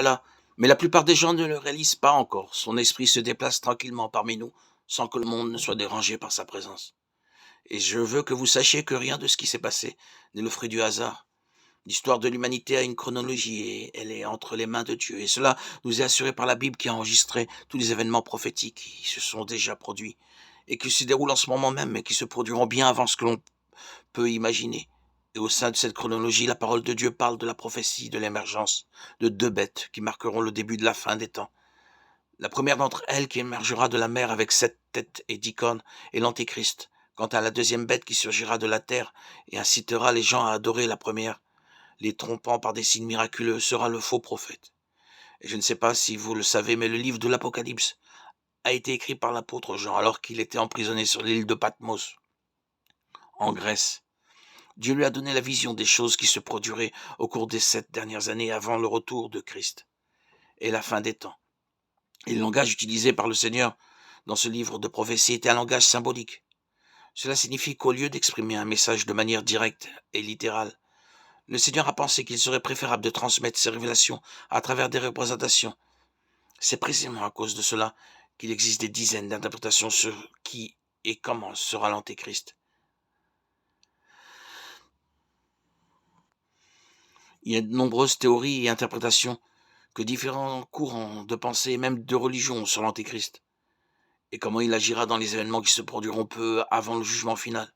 là, mais la plupart des gens ne le réalisent pas encore. Son esprit se déplace tranquillement parmi nous, sans que le monde ne soit dérangé par sa présence. Et je veux que vous sachiez que rien de ce qui s'est passé n'est le fruit du hasard. L'histoire de l'humanité a une chronologie et elle est entre les mains de Dieu. Et cela nous est assuré par la Bible qui a enregistré tous les événements prophétiques qui se sont déjà produits et qui se déroulent en ce moment même et qui se produiront bien avant ce que l'on peut imaginer. Et au sein de cette chronologie, la parole de Dieu parle de la prophétie de l'émergence de deux bêtes qui marqueront le début de la fin des temps. La première d'entre elles qui émergera de la mer avec 7 têtes et 10 cornes est l'Antéchrist. Quant à la deuxième bête qui surgira de la terre et incitera les gens à adorer la première, les trompant par des signes miraculeux, sera le faux prophète. Et je ne sais pas si vous le savez, mais le livre de l'Apocalypse a été écrit par l'apôtre Jean alors qu'il était emprisonné sur l'île de Patmos, en Grèce. Dieu lui a donné la vision des choses qui se produiraient au cours des 7 dernières années avant le retour de Christ et la fin des temps. Et le langage utilisé par le Seigneur dans ce livre de prophétie était un langage symbolique. Cela signifie qu'au lieu d'exprimer un message de manière directe et littérale, le Seigneur a pensé qu'il serait préférable de transmettre ses révélations à travers des représentations. C'est précisément à cause de cela qu'il existe des dizaines d'interprétations sur qui et comment sera l'Antéchrist. Il y a de nombreuses théories et interprétations que différents courants de pensée et même de religion ont sur l'Antéchrist et comment il agira dans les événements qui se produiront peu avant le jugement final.